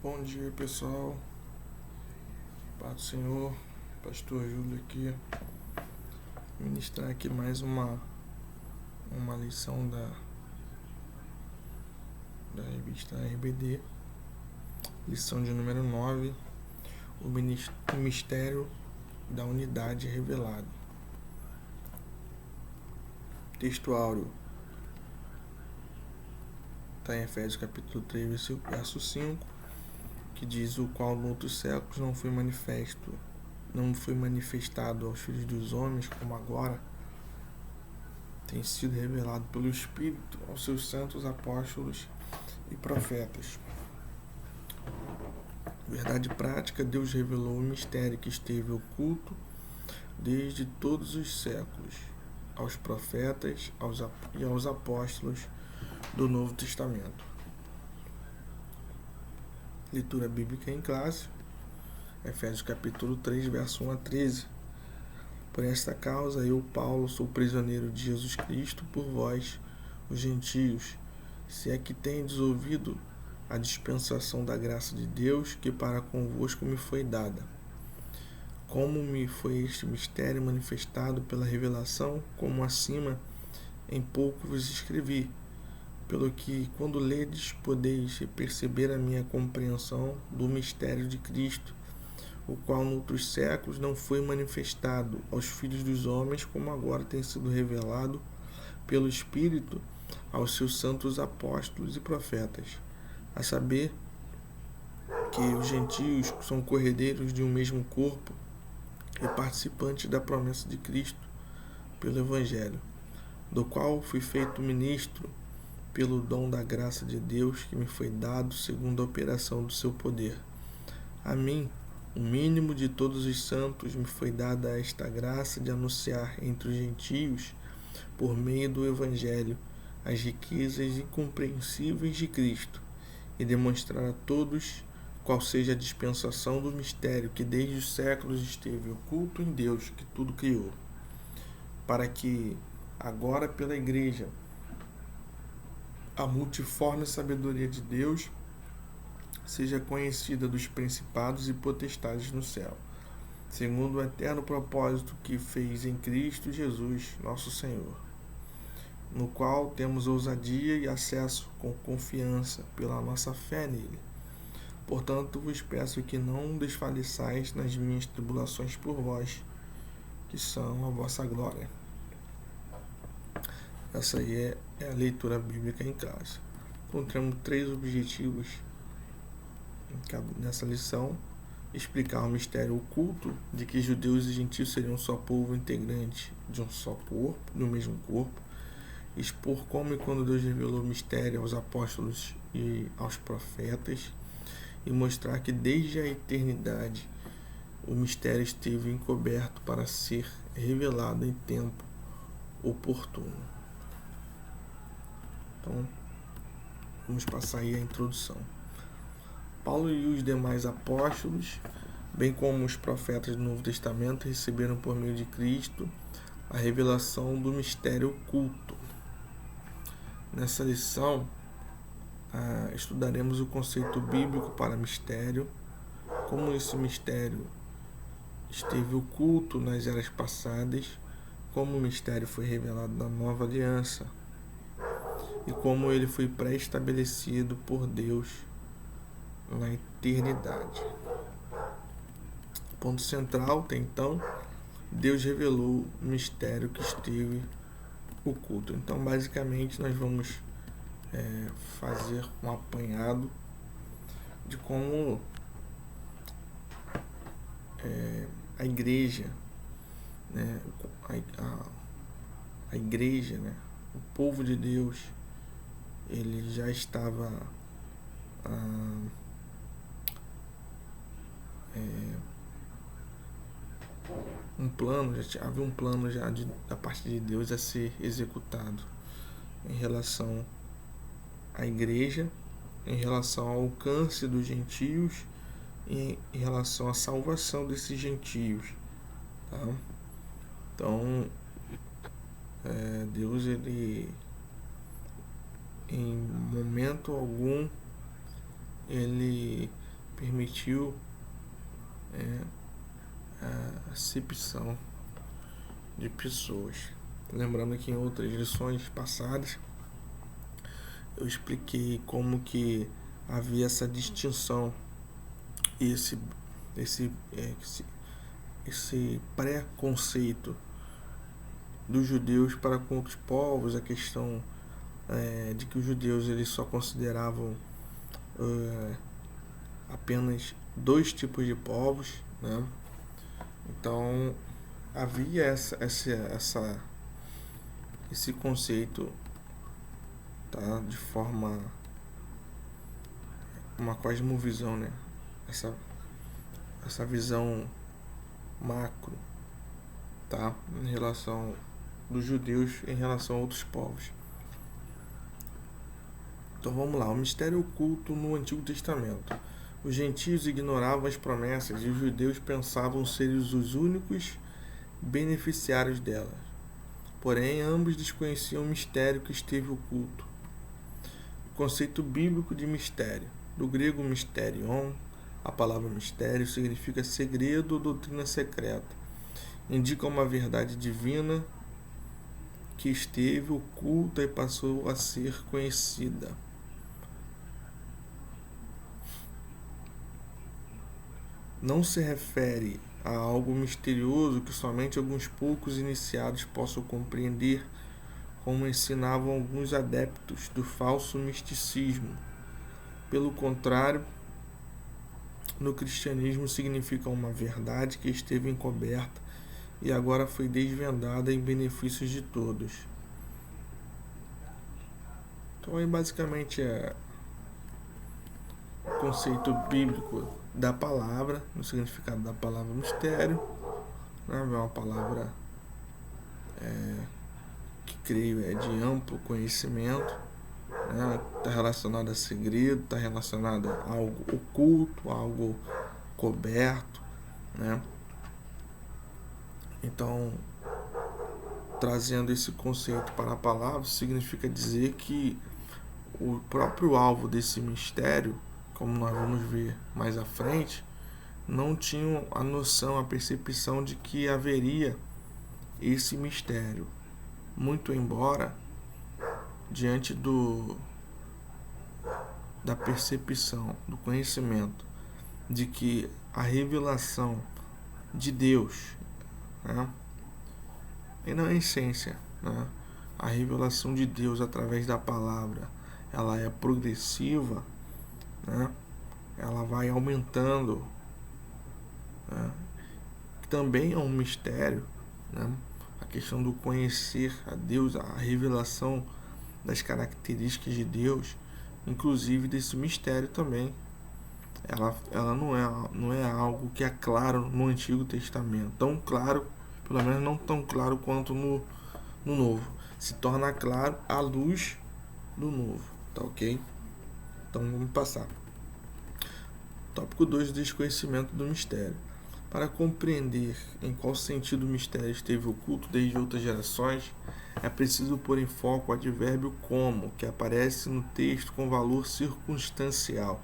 Bom dia, pessoal. Paz do Senhor. Pastor Júlio aqui. Ministrar aqui mais uma lição da revista RBD. Lição de número 9. O mistério da unidade revelado. Texto áureo. Está em Efésios capítulo 3, verso 5. Que diz: o qual noutros séculos não foi manifestado aos filhos dos homens, como agora tem sido revelado pelo Espírito aos seus santos apóstolos e profetas. Verdade prática, Deus revelou o mistério que esteve oculto desde todos os séculos aos profetas e aos apóstolos do Novo Testamento. Leitura bíblica em classe, Efésios capítulo 3, verso 1 a 13. Por esta causa, eu, Paulo, sou prisioneiro de Jesus Cristo por vós, os gentios, se é que tendes ouvido a dispensação da graça de Deus que para convosco me foi dada. Como me foi este mistério manifestado pela revelação, como acima em pouco vos escrevi, pelo que, quando ledes, podeis perceber a minha compreensão do mistério de Cristo, o qual noutros séculos não foi manifestado aos filhos dos homens, como agora tem sido revelado pelo Espírito aos seus santos apóstolos e profetas, a saber que os gentios são corredeiros de um mesmo corpo e participantes da promessa de Cristo pelo Evangelho, do qual fui feito ministro pelo dom da graça de Deus que me foi dado segundo a operação do seu poder. A mim, o mínimo de todos os santos, me foi dada esta graça de anunciar entre os gentios, por meio do Evangelho, as riquezas incompreensíveis de Cristo, e demonstrar a todos qual seja a dispensação do mistério que desde os séculos esteve oculto em Deus, que tudo criou, para que, agora pela Igreja, a multiforme sabedoria de Deus seja conhecida dos principados e potestades no céu, segundo o eterno propósito que fez em Cristo Jesus, nosso Senhor, no qual temos ousadia e acesso com confiança pela nossa fé nele. Portanto, vos peço que não desfaleçais nas minhas tribulações por vós, que são a vossa glória. Essa aí é a leitura bíblica em classe. Encontramos 3 objetivos nessa lição: explicar o mistério oculto de que judeus e gentios seriam um só povo integrante de um só corpo, do mesmo corpo; expor como e quando Deus revelou o mistério aos apóstolos e aos profetas; e mostrar que desde a eternidade o mistério esteve encoberto para ser revelado em tempo oportuno. Então, vamos passar aí a introdução. Paulo e os demais apóstolos, bem como os profetas do Novo Testamento, receberam por meio de Cristo a revelação do mistério oculto. Nessa lição, estudaremos o conceito bíblico para mistério, como esse mistério esteve oculto nas eras passadas, como o mistério foi revelado na nova aliança e como ele foi pré-estabelecido por Deus na eternidade. Ponto central, até então, Deus revelou o mistério que esteve oculto. Então, basicamente, nós vamos fazer um apanhado de como a igreja, né, a igreja, né, o povo de Deus, ele já estava havia um plano já da parte de Deus a ser executado em relação à igreja, em relação ao alcance dos gentios e em relação à salvação desses gentios, tá? Então, Deus, ele, em momento algum, ele permitiu a acepção de pessoas. Lembrando que em outras lições passadas eu expliquei como que havia essa distinção e esse preconceito dos judeus para com outros povos, a questão de que os judeus eles só consideravam apenas dois tipos de povos, né? Então havia esse conceito, tá? De forma uma cosmovisão, né? Essa visão macro, tá? Em relação dos judeus em relação a outros povos. Então vamos lá, o mistério oculto no Antigo Testamento. Os gentios ignoravam as promessas e os judeus pensavam ser os únicos beneficiários delas. Porém, ambos desconheciam o mistério que esteve oculto. O conceito bíblico de mistério. Do grego mysterion, a palavra mistério significa segredo ou doutrina secreta. Indica uma verdade divina que esteve oculta e passou a ser conhecida. Não se refere a algo misterioso que somente alguns poucos iniciados possam compreender, como ensinavam alguns adeptos do falso misticismo. Pelo contrário, no cristianismo significa uma verdade que esteve encoberta e agora foi desvendada em benefício de todos. Então aí basicamente é o conceito bíblico da palavra, no significado da palavra mistério, né? É uma palavra que creio é de amplo conhecimento, né? Está relacionada a segredo, está relacionada a algo oculto, a algo coberto, né? Então, trazendo esse conceito para a palavra, significa dizer que o próprio alvo desse mistério, como nós vamos ver mais à frente, não tinham a noção, a percepção de que haveria esse mistério. Muito embora, diante da percepção, do conhecimento de que a revelação de Deus, né, e na essência, né, a revelação de Deus através da palavra, ela é progressiva, né, ela vai aumentando, né, também é um mistério, né, a questão do conhecer a Deus, a revelação das características de Deus, inclusive desse mistério também. Ela não é algo que é claro no Antigo Testamento, tão claro, pelo menos não tão claro quanto no Novo. Se torna claro à luz do Novo, tá ok? Então vamos passar. Tópico 2, desconhecimento do mistério. Para compreender em qual sentido o mistério esteve oculto desde outras gerações, é preciso pôr em foco o advérbio como, que aparece no texto com valor circunstancial.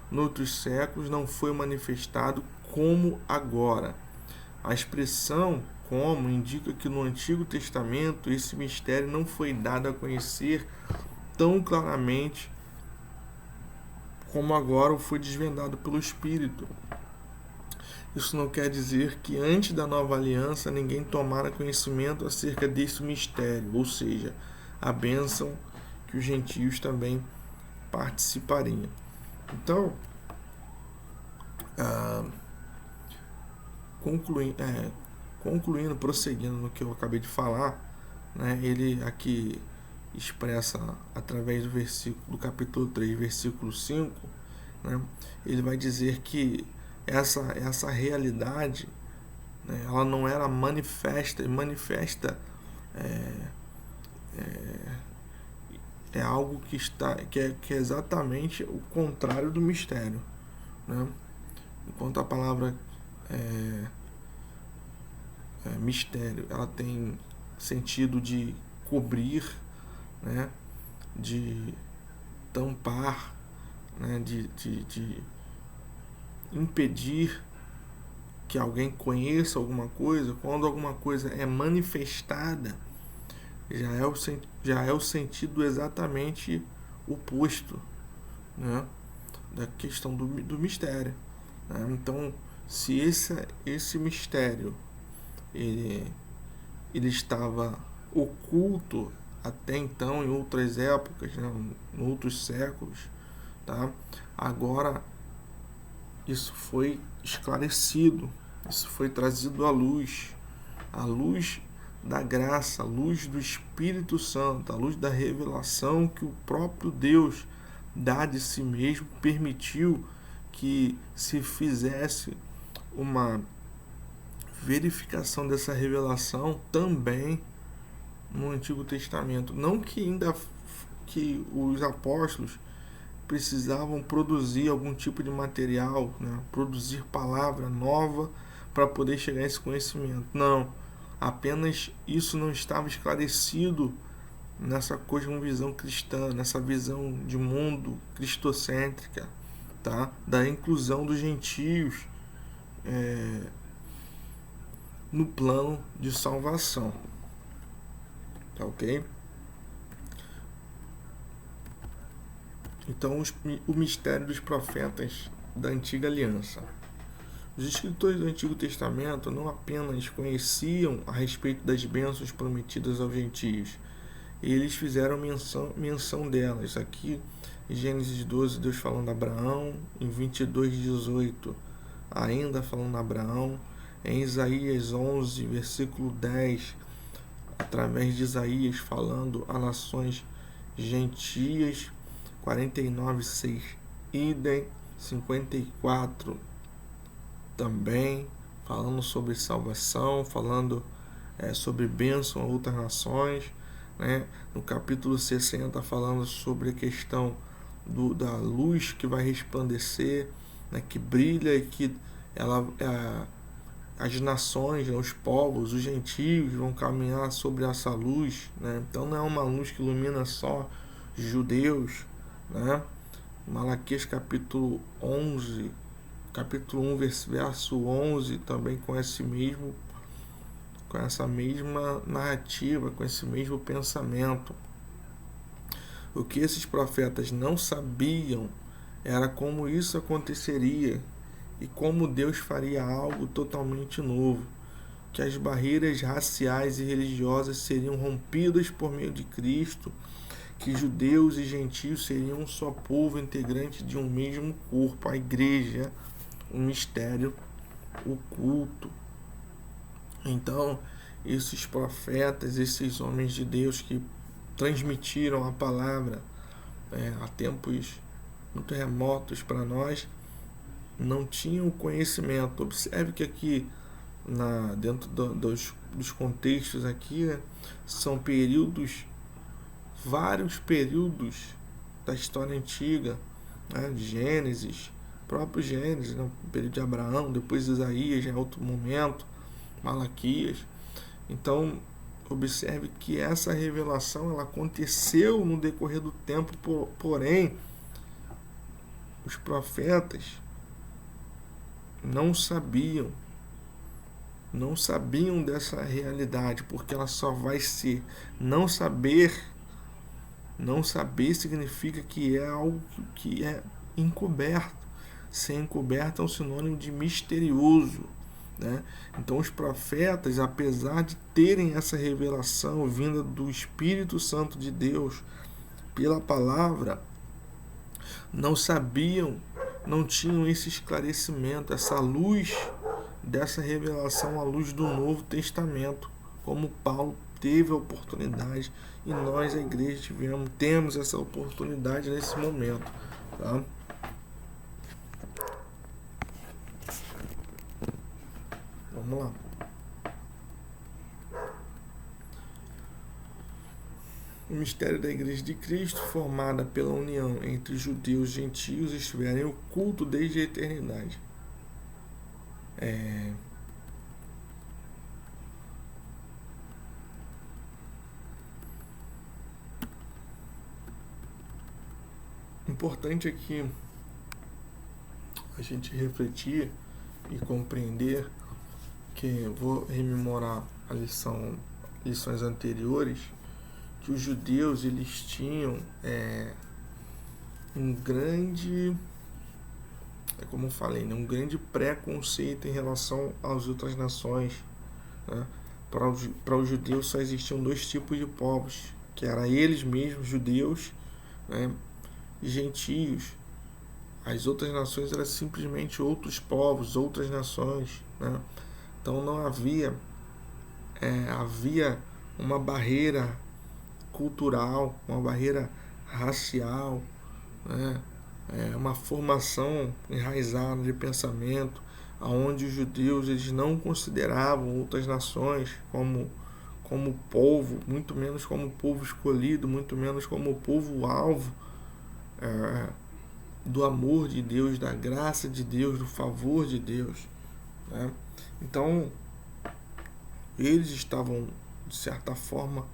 Noutros séculos não foi manifestado como agora. A expressão como indica que no Antigo Testamento esse mistério não foi dado a conhecer tão claramente como agora foi desvendado pelo Espírito. Isso não quer dizer que antes da nova aliança ninguém tomara conhecimento acerca desse mistério, ou seja, a bênção que os gentios também participariam. Então, concluindo, prosseguindo no que eu acabei de falar, né, ele aqui expressa através do capítulo 3, versículo 5, né, ele vai dizer que essa realidade, né, ela não era manifesta é algo que é exatamente o contrário do mistério, né? Enquanto a palavra mistério, ela tem sentido de cobrir, né, de tampar, né, de impedir que alguém conheça alguma coisa, quando alguma coisa é manifestada, já é o sentido exatamente oposto, né, da questão do mistério. Né? Então, se esse mistério ele, ele estava oculto até então, em outras épocas, né, em outros séculos, tá? Agora isso foi esclarecido, isso foi trazido à luz da graça, à luz do Espírito Santo, à luz da revelação que o próprio Deus dá de si mesmo, permitiu que se fizesse uma verificação dessa revelação também no Antigo Testamento. Não que ainda que os apóstolos precisavam produzir algum tipo de material, né? Produzir palavra nova para poder chegar a esse conhecimento. Não, apenas isso não estava esclarecido nessa cosmovisão cristã, nessa visão de mundo cristocêntrica, tá? Da inclusão dos gentios no plano de salvação, tá ok? Então, o mistério dos profetas da Antiga Aliança. Os escritores do Antigo Testamento não apenas conheciam a respeito das bênçãos prometidas aos gentios, eles fizeram menção delas. Aqui, em Gênesis 12, Deus falando a Abraão, em 22:18, ainda falando a Abraão, em Isaías 11, versículo 10, através de Isaías falando a nações gentias, 49:6, idem, 54 também, falando sobre salvação, falando sobre bênção a outras nações, né? No capítulo 60 falando sobre a questão da luz que vai resplandecer, né? Que brilha e que as nações, né? Os povos, os gentios vão caminhar sobre essa luz, né? Então não é uma luz que ilumina só judeus, né? Malaquias capítulo 11, capítulo 1, verso 11, também com essa mesma narrativa, com esse mesmo pensamento. O que esses profetas não sabiam era como isso aconteceria e como Deus faria algo totalmente novo, que as barreiras raciais e religiosas seriam rompidas por meio de Cristo, que judeus e gentios seriam um só povo integrante de um mesmo corpo, a igreja, um mistério oculto. Então, esses profetas, esses homens de Deus que transmitiram a palavra há tempos muito remotos para nós, não tinham conhecimento. Observe que aqui, dentro dos contextos aqui, né, são vários períodos da história antiga, né, Gênesis, próprio Gênesis, né, o período de Abraão, depois Isaías, em outro momento, Malaquias. Então, observe que essa revelação ela aconteceu no decorrer do tempo, porém, os profetas não sabiam dessa realidade, porque ela só vai ser. Não saber significa que é algo que é encoberto. Ser encoberto é um sinônimo de misterioso, né? Então os profetas, apesar de terem essa revelação vinda do Espírito Santo de Deus pela palavra, não sabiam, não tinham esse esclarecimento, essa luz dessa revelação à luz do Novo Testamento, como Paulo teve a oportunidade e nós, a igreja, temos essa oportunidade nesse momento, tá? Vamos lá. O mistério da Igreja de Cristo, formada pela união entre judeus e gentios, estiverem oculto desde a eternidade. Importante aqui a gente refletir e compreender que vou rememorar lições anteriores, que os judeus eles tinham um grande, como eu falei, né, um grande preconceito em relação às outras nações. Né? Para os judeus só existiam dois tipos de povos, que eram eles mesmos, judeus, né, e gentios. As outras nações eram simplesmente outros povos, outras nações. Né? Então não havia uma barreira cultural, uma barreira racial, né? Uma formação enraizada de pensamento, onde os judeus eles não consideravam outras nações como povo, muito menos como povo escolhido, muito menos como povo alvo do amor de Deus, da graça de Deus, do favor de Deus. Né? Então, eles estavam, de certa forma,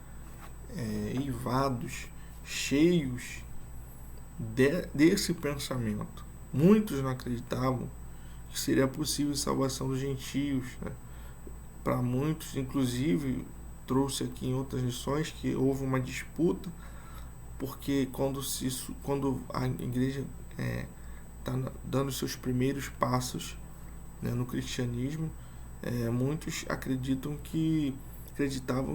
eivados, cheios desse pensamento. Muitos não acreditavam que seria possível a salvação dos gentios. Né? Para muitos, inclusive, trouxe aqui em outras lições que houve uma disputa, porque quando a igreja está dando seus primeiros passos, né, no cristianismo, muitos acreditavam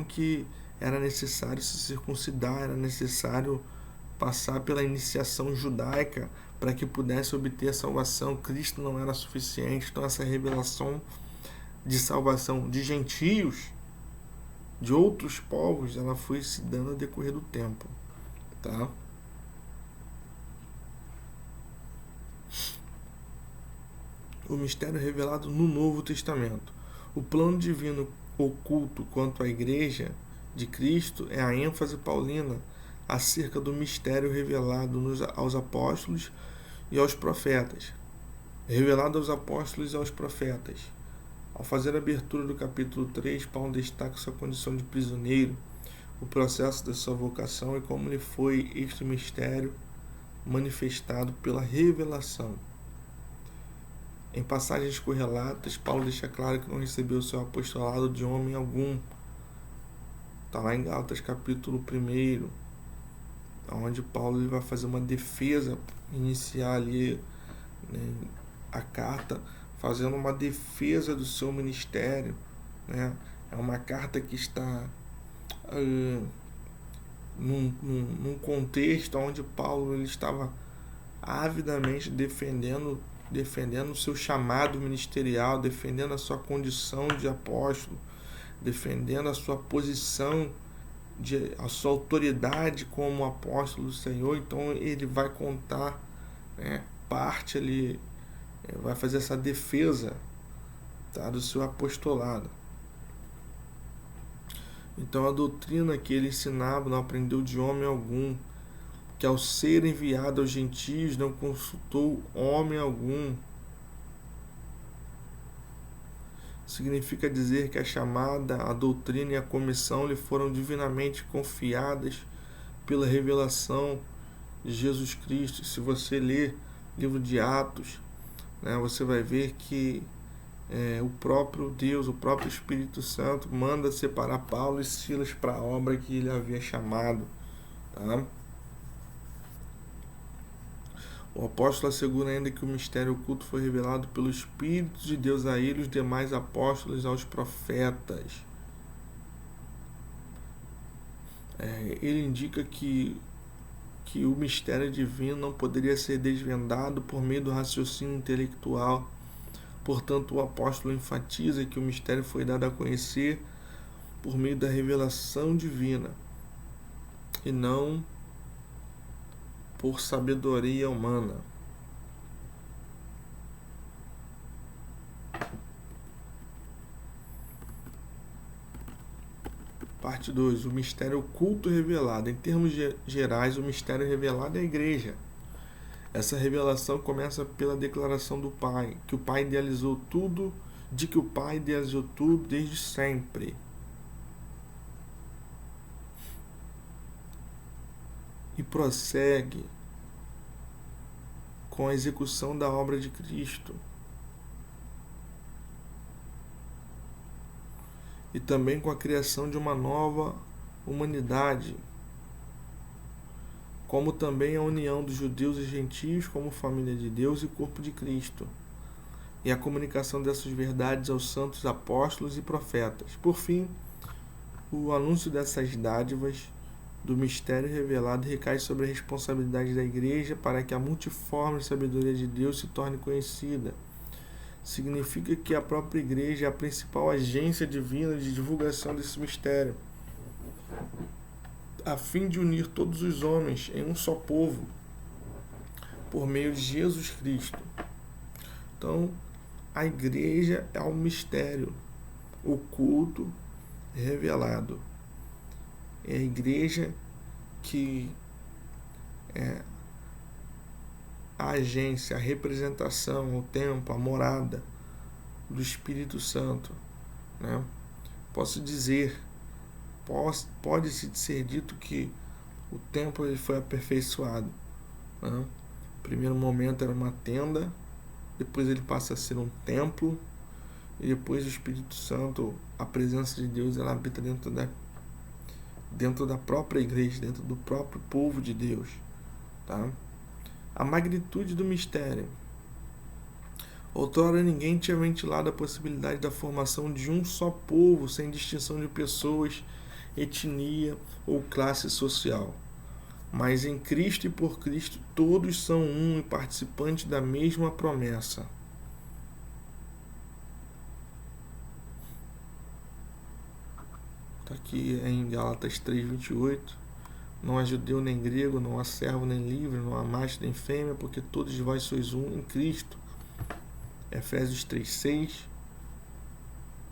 que era necessário se circuncidar, era necessário passar pela iniciação judaica para que pudesse obter a salvação. Cristo não era suficiente. Então essa revelação de salvação de gentios, de outros povos, ela foi se dando ao decorrer do tempo. Tá? O mistério revelado no Novo Testamento. O plano divino oculto quanto à Igreja de Cristo é a ênfase paulina acerca do mistério revelado aos apóstolos e aos profetas. Revelado aos apóstolos e aos profetas. Ao fazer a abertura do capítulo 3, Paulo destaca sua condição de prisioneiro, o processo da sua vocação e como lhe foi este mistério manifestado pela revelação. Em passagens correlatas, Paulo deixa claro que não recebeu seu apostolado de homem algum. Está lá em Gálatas capítulo 1, onde Paulo ele vai fazer uma defesa, iniciar ali, né, a carta, fazendo uma defesa do seu ministério. Né? É uma carta que está num contexto onde Paulo ele estava avidamente defendendo o seu chamado ministerial, defendendo a sua condição de apóstolo, defendendo a sua posição, a sua autoridade como apóstolo do Senhor. Então ele vai contar, né, parte ali, vai fazer essa defesa, tá, do seu apostolado. Então a doutrina que ele ensinava não aprendeu de homem algum, que ao ser enviado aos gentios não consultou homem algum. Significa dizer que a chamada, a doutrina e a comissão lhe foram divinamente confiadas pela revelação de Jesus Cristo. Se você ler o livro de Atos, né, você vai ver que o próprio Deus, o próprio Espírito Santo manda separar Paulo e Silas para a obra que ele havia chamado. Tá? O apóstolo assegura ainda que o mistério oculto foi revelado pelo Espírito de Deus a ele e os demais apóstolos aos profetas. Ele indica que o mistério divino não poderia ser desvendado por meio do raciocínio intelectual. Portanto, o apóstolo enfatiza que o mistério foi dado a conhecer por meio da revelação divina e não por sabedoria humana. Parte 2. O mistério oculto revelado. Em termos gerais, o mistério revelado é a Igreja. Essa revelação começa pela declaração do Pai, que o Pai idealizou tudo desde sempre. E prossegue com a execução da obra de Cristo. E também com a criação de uma nova humanidade, como também a união dos judeus e gentios como família de Deus e corpo de Cristo, e a comunicação dessas verdades aos santos apóstolos e profetas. Por fim, o anúncio dessas dádivas do mistério revelado recai sobre a responsabilidade da Igreja para que a multiforme sabedoria de Deus se torne conhecida. Significa que a própria Igreja é a principal agência divina de divulgação desse mistério, a fim de unir todos os homens em um só povo, por meio de Jesus Cristo. Então, a Igreja é um mistério oculto, revelado. É a Igreja que é a agência, a representação, o templo, a morada do Espírito Santo, né? Posso dizer, pode-se ser dito que o templo ele foi aperfeiçoado, né? No primeiro momento era uma tenda, depois ele passa a ser um templo, e depois o Espírito Santo, a presença de Deus, ela habita dentro da própria igreja, dentro do próprio povo de Deus, tá? A magnitude do mistério. Outrora ninguém tinha ventilado a possibilidade da formação de um só povo, sem distinção de pessoas, etnia ou classe social. Mas em Cristo e por Cristo todos são um e participantes da mesma promessa. Está aqui em Gálatas 3:28. Não há judeu nem grego, não há servo nem livre, não há macho nem fêmea, porque todos vós sois um em Cristo. Efésios 3:6.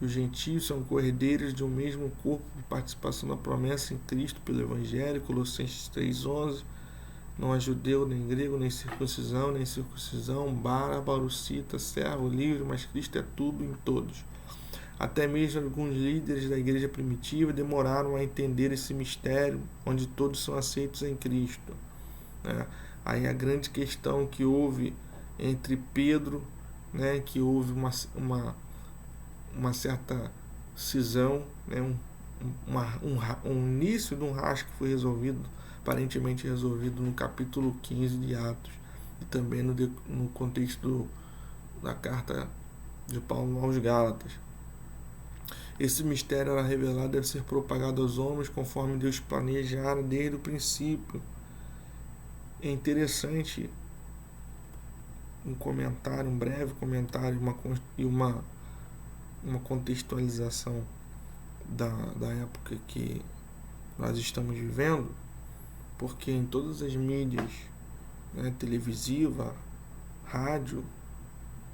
Os gentios são cordeiros de um mesmo corpo, de participação da promessa em Cristo pelo Evangelho. Colossenses 3:11. Não há judeu nem grego, nem circuncisão, bárbaro, cita, servo, livre, mas Cristo é tudo em todos. Até mesmo alguns líderes da igreja primitiva demoraram a entender esse mistério, onde todos são aceitos em Cristo, né? Aí a grande questão que houve entre Pedro, né, que houve uma certa cisão, né, um início de um rasgo que foi resolvido, aparentemente resolvido no capítulo 15 de Atos, e também no contexto da carta de Paulo aos Gálatas. Esse mistério era revelado, deve ser propagado aos homens conforme Deus planejara desde o princípio. É interessante um breve comentário e uma contextualização da época que nós estamos vivendo, porque em todas as mídias, né, televisiva, rádio,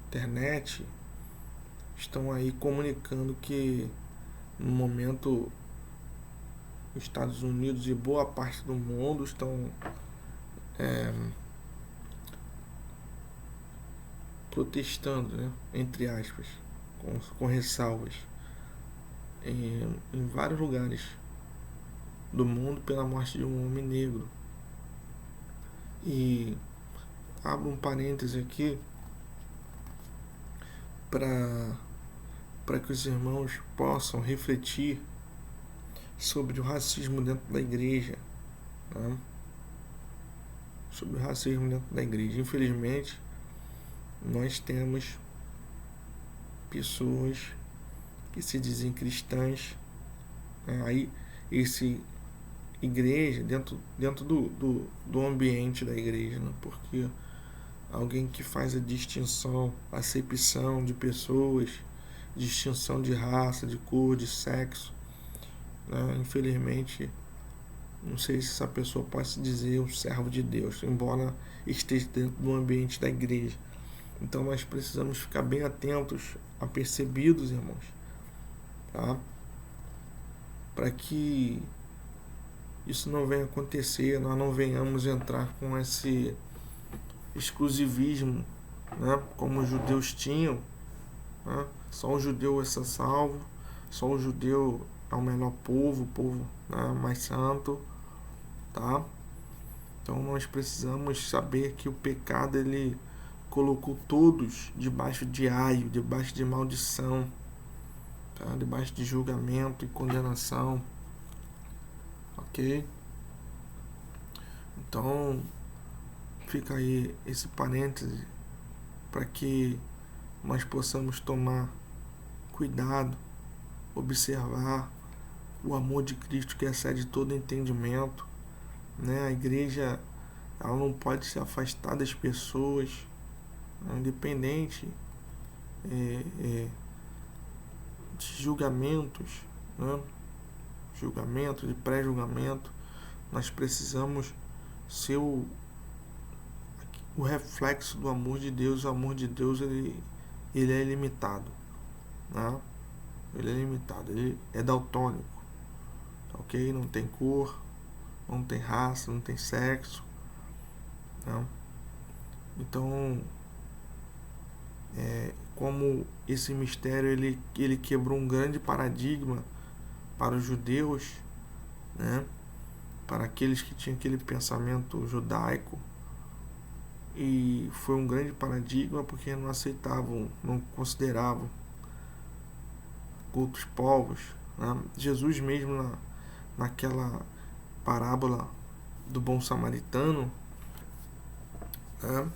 internet, estão aí comunicando que no momento os Estados Unidos e boa parte do mundo estão protestando, né, entre aspas, com ressalvas, em vários lugares do mundo pela morte de um homem negro. E abro um parêntese aqui para que os irmãos possam refletir sobre o racismo dentro da igreja, né? Sobre o racismo dentro da igreja. Infelizmente, nós temos pessoas que se dizem cristãs, né? Aí igreja dentro do ambiente da igreja, né? Porque alguém que faz a distinção, a acepção de pessoas, distinção de raça, de cor, de sexo, né? Infelizmente, não sei se essa pessoa pode se dizer um servo de Deus, embora esteja dentro do ambiente da igreja. Então nós precisamos ficar bem atentos, apercebidos, irmãos, tá? Para que isso não venha acontecer, nós não venhamos entrar com esse exclusivismo, né, como os judeus tinham, né? Só o judeu é salvo, só o judeu é o melhor povo, o povo, né, mais santo, tá? Então nós precisamos saber que o pecado ele colocou todos debaixo de aio, debaixo de maldição, tá? Debaixo de julgamento e condenação, ok? Então fica aí esse parêntese para que nós possamos tomar cuidado, observar o amor de Cristo que excede todo entendimento, né? A igreja ela não pode se afastar das pessoas, independente de julgamentos, né? Julgamento, de pré-julgamento. Nós precisamos ser o reflexo do amor de Deus. O amor de Deus ele é ilimitado, né? Ele é limitado, ele é daltônico, ok? Não tem cor, não tem raça, não tem sexo, né? Então, como esse mistério ele quebrou um grande paradigma para os judeus, né? Para aqueles que tinham aquele pensamento judaico, e foi um grande paradigma porque não aceitavam, não consideravam outros povos, né? Jesus mesmo naquela parábola do bom samaritano, né?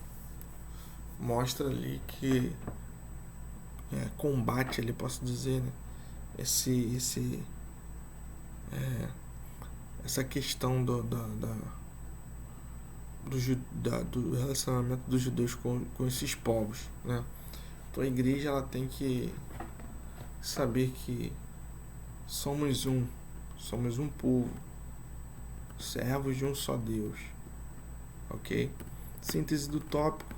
Mostra ali que combate ali, posso dizer, né? Essa questão do relacionamento dos judeus com esses povos, né? Então a igreja ela tem que saber que somos um povo, servos de um só Deus, ok? Síntese do tópico: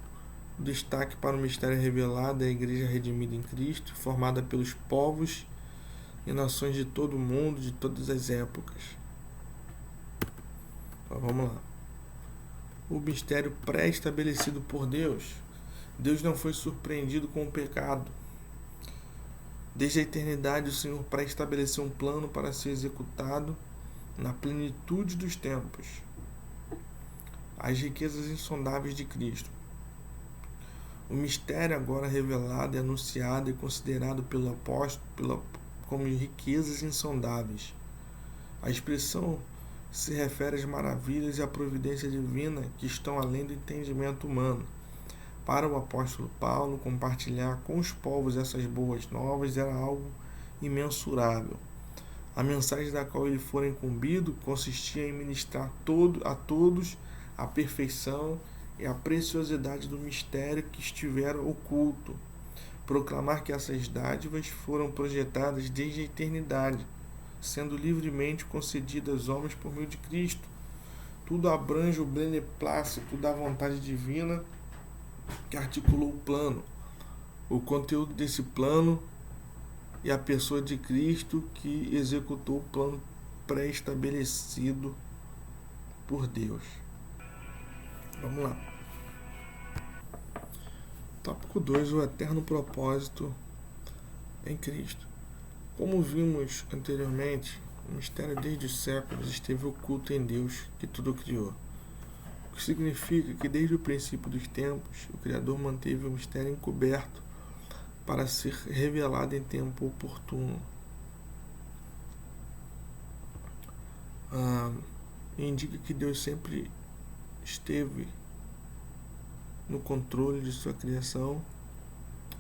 destaque para o mistério revelado é a igreja redimida em Cristo, formada pelos povos e nações de todo o mundo, de todas as épocas. Então, vamos lá. O mistério pré-estabelecido por Deus. Deus não foi surpreendido com o pecado. Desde a eternidade, o Senhor pré-estabeleceu um plano para ser executado na plenitude dos tempos. As riquezas insondáveis de Cristo. O mistério agora revelado é anunciado e considerado pelo apóstolo como riquezas insondáveis. A expressão se refere às maravilhas e à providência divina que estão além do entendimento humano. Para o apóstolo Paulo, compartilhar com os povos essas boas novas era algo imensurável. A mensagem da qual ele fora incumbido consistia em ministrar a todos a perfeição e a preciosidade do mistério que estivera oculto. Proclamar que essas dádivas foram projetadas desde a eternidade, sendo livremente concedidas aos homens por meio de Cristo. Tudo abrange o beneplácito da vontade divina que articulou o plano, o conteúdo desse plano e a pessoa de Cristo que executou o plano pré-estabelecido por Deus. Vamos lá. Tópico 2. O eterno propósito em Cristo. Como vimos anteriormente, o mistério desde os séculos esteve oculto em Deus que tudo criou. O que significa que desde o princípio dos tempos, o Criador manteve o mistério encoberto para ser revelado em tempo oportuno. Indica que Deus sempre esteve no controle de sua criação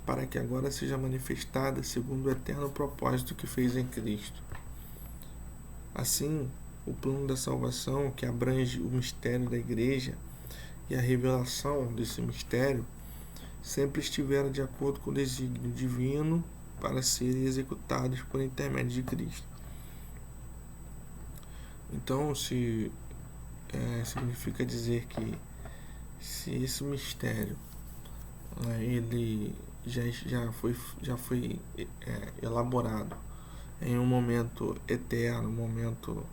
para que agora seja manifestada segundo o eterno propósito que fez em Cristo. Assim, o plano da salvação, que abrange o mistério da igreja e a revelação desse mistério, sempre estiveram de acordo com o desígnio divino para serem executados por intermédio de Cristo. Então, significa dizer que se esse mistério ele já foi elaborado em um momento eterno, um momento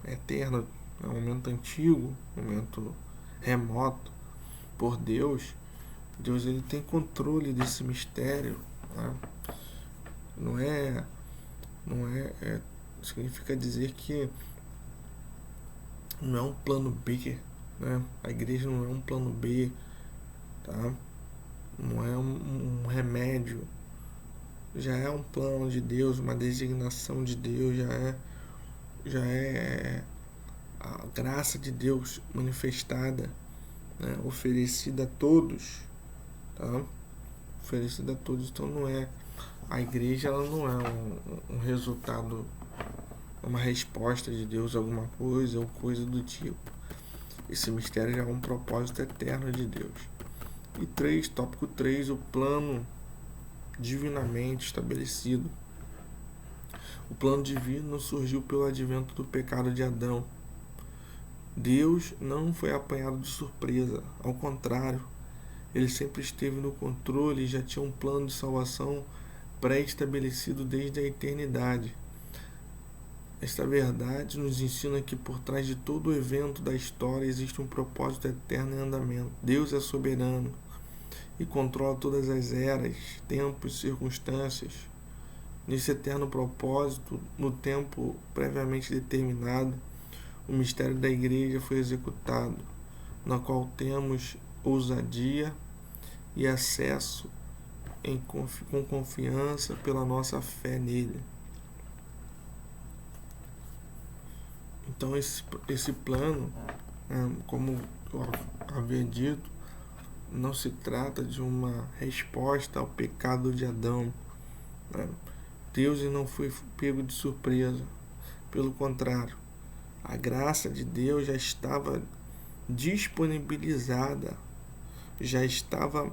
eterno, um momento antigo, um momento remoto por Deus. Deus ele tem controle desse mistério, né? Não é Não significa dizer que não é um plano B, né? A igreja não é um plano B, tá? Não é um remédio, já é um plano de Deus, uma designação de Deus, já é a graça de Deus manifestada, né? Oferecida a todos, tá? Oferecida a todos. Então não é, a igreja ela não é um resultado, uma resposta de Deus a alguma coisa ou coisa do tipo. Esse mistério já é um propósito eterno de Deus. E tópico 3, o plano divinamente estabelecido. O plano divino surgiu pelo advento do pecado de Adão. Deus não foi apanhado de surpresa, ao contrário, ele sempre esteve no controle e já tinha um plano de salvação pré-estabelecido desde a eternidade. Esta verdade nos ensina que por trás de todo o evento da história existe um propósito eterno em andamento. Deus é soberano e controla todas as eras, tempos e circunstâncias. Nesse eterno propósito, no tempo previamente determinado, o mistério da igreja foi executado, na qual temos ousadia e acesso com confiança pela nossa fé nele. Então esse plano, como eu havia dito, não se trata de uma resposta ao pecado de Adão. Deus não foi pego de surpresa. Pelo contrário, a graça de Deus já estava disponibilizada, já estava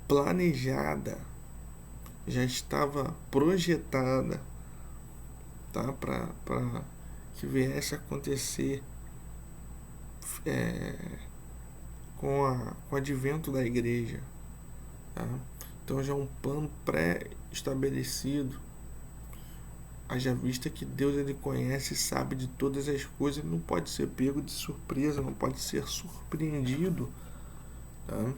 planejada, já estava projetada, tá? Para que viesse a acontecer com o advento da igreja. Tá? Então já é um plano pré-estabelecido. Haja vista que Deus ele conhece e sabe de todas as coisas, ele não pode ser pego de surpresa, não pode ser surpreendido, tá?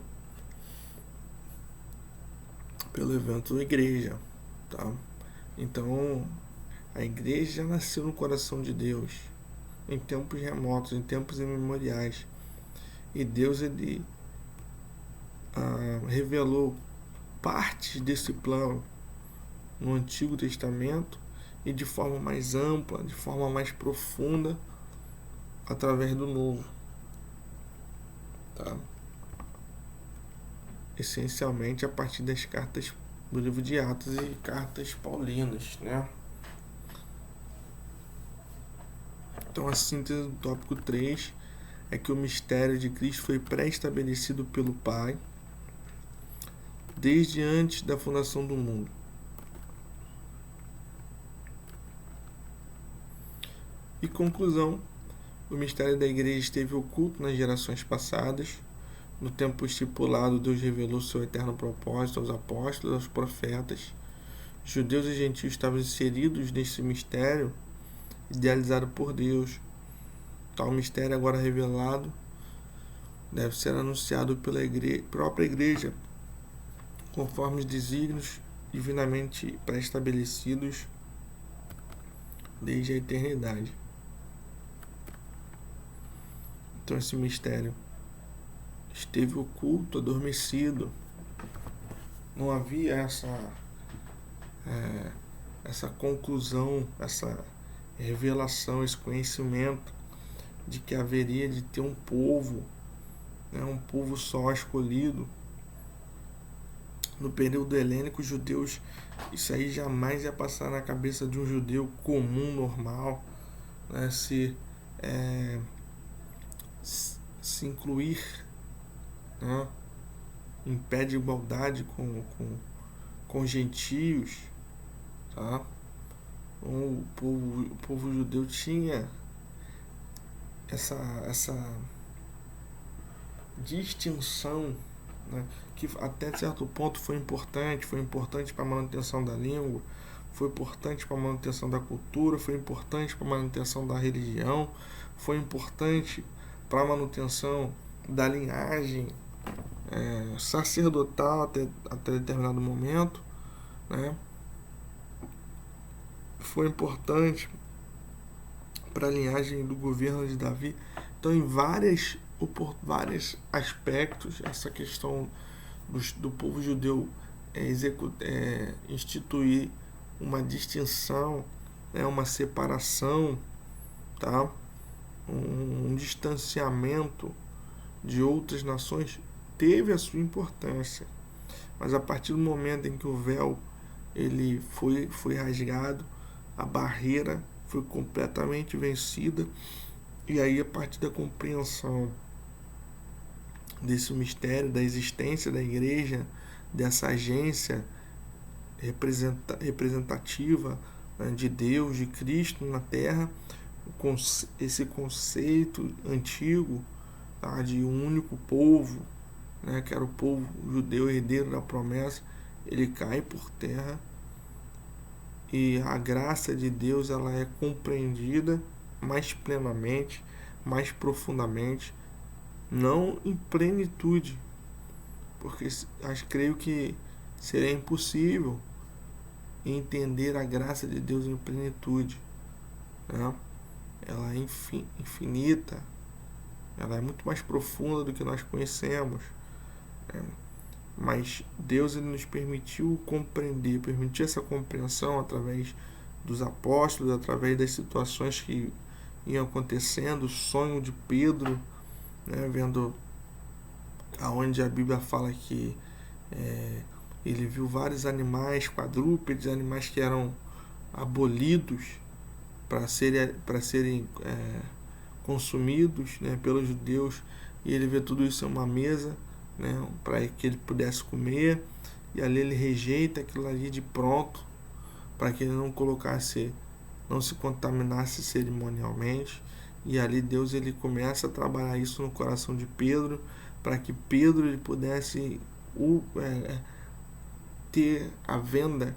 Pelo evento da igreja. Tá? Então a igreja já nasceu no coração de Deus em tempos remotos, em tempos imemoriais. E Deus ele revelou partes desse plano no Antigo Testamento e de forma mais ampla, de forma mais profunda, através do Novo. Tá? Essencialmente a partir das cartas do livro de Atos e cartas paulinas, né? Então a síntese do tópico 3 é que o mistério de Cristo foi pré-estabelecido pelo Pai desde antes da fundação do mundo. E conclusão, o mistério da igreja esteve oculto nas gerações passadas. No tempo estipulado, Deus revelou seu eterno propósito aos apóstolos, aos profetas. Judeus e gentios estavam inseridos nesse mistério idealizado por Deus. Tal mistério agora revelado deve ser anunciado pela própria igreja, conforme os desígnios divinamente pré-estabelecidos desde a eternidade. Então esse mistério esteve oculto, adormecido. Não havia essa conclusão, essa revelação, esse conhecimento de que haveria de ter um povo, né, um povo só escolhido. No período helênico, os judeus, isso aí jamais ia passar na cabeça de um judeu comum, normal, né, se incluir, né, em pé de igualdade com gentios, tá? O povo judeu tinha essa distinção, né, que até certo ponto foi importante para a manutenção da língua, foi importante para a manutenção da cultura, foi importante para a manutenção da religião, foi importante para a manutenção da linhagem sacerdotal até determinado momento, né? foi importante para a linhagem do governo de Davi. Então, em vários aspectos, essa questão do povo judeu instituir uma distinção, uma separação, tá? Um distanciamento de outras nações teve a sua importância, mas a partir do momento em que o véu ele foi rasgado, a barreira foi completamente vencida, e aí a partir da compreensão desse mistério da existência da igreja, dessa agência representativa, né, de Deus, de Cristo na Terra, esse conceito antigo, tá, de um único povo, né, que era o povo judeu herdeiro da promessa, ele cai por terra, e a graça de Deus ela é compreendida mais plenamente, mais profundamente, não em plenitude, porque creio que seria impossível entender a graça de Deus em plenitude, né? Ela é infinita, ela é muito mais profunda do que nós conhecemos, né? Mas Deus ele nos permitiu compreender, permitiu essa compreensão através dos apóstolos, através das situações que iam acontecendo, o sonho de Pedro, né, vendo aonde a Bíblia fala que ele viu vários animais, quadrúpedes, animais que eram abolidos para serem consumidos, né, pelos judeus, e ele vê tudo isso em uma mesa, né, para que ele pudesse comer, e ali ele rejeita aquilo ali de pronto, para que ele não se contaminasse cerimonialmente, e ali Deus ele começa a trabalhar isso no coração de Pedro, para que Pedro ele pudesse ter a venda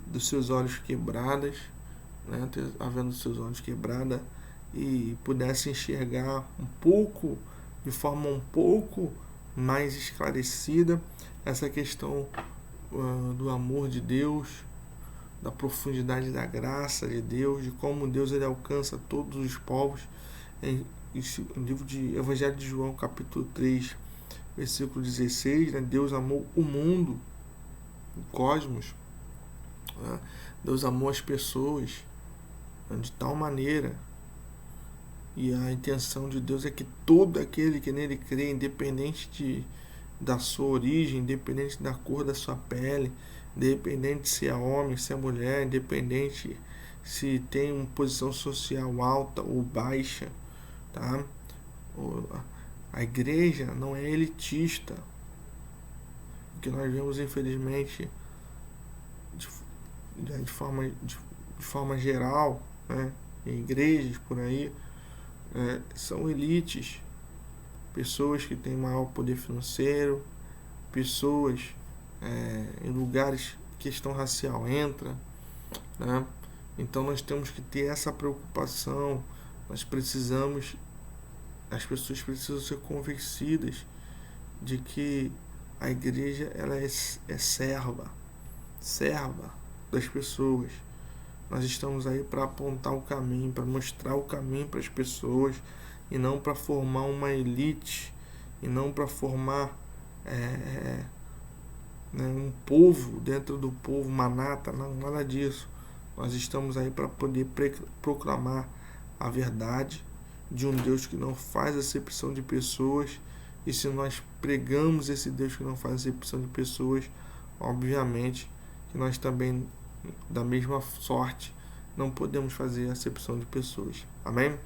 dos seus olhos quebradas, né, ter a venda dos seus olhos quebrada, e pudesse enxergar de forma um pouco mais esclarecida essa questão do amor de Deus, da profundidade da graça de Deus, de como Deus ele alcança todos os povos. Em livro de Evangelho de João, capítulo 3, versículo 16, né, Deus amou o mundo, o cosmos, né? Deus amou as pessoas, né, de tal maneira, e a intenção de Deus é que todo aquele que nele crê, independente da sua origem, independente da cor da sua pele, independente se é homem, se é mulher, independente se tem uma posição social alta ou baixa, tá? A igreja não é elitista, o que nós vemos infelizmente de forma geral, né, em igrejas por aí, são elites, pessoas que têm maior poder financeiro, pessoas em lugares que questão racial entra, né? Então nós temos que ter essa preocupação, as pessoas precisam ser convencidas de que a igreja ela é serva das pessoas. Nós estamos aí para apontar o caminho, para mostrar o caminho para as pessoas, e não para formar uma elite, e não para formar um povo dentro do povo, manata, não, nada disso. Nós estamos aí para poder proclamar a verdade de um Deus que não faz acepção de pessoas, e se nós pregamos esse Deus que não faz acepção de pessoas, obviamente que nós também, da mesma sorte, não podemos fazer acepção de pessoas. Amém?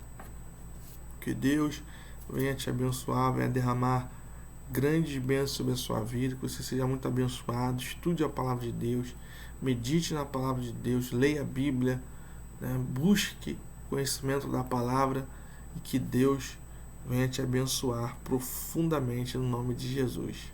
Que Deus venha te abençoar, venha derramar grandes bênçãos sobre a sua vida, que você seja muito abençoado. Estude a palavra de Deus, medite na palavra de Deus, leia a Bíblia, né? Busque conhecimento da palavra, e que Deus venha te abençoar profundamente no nome de Jesus.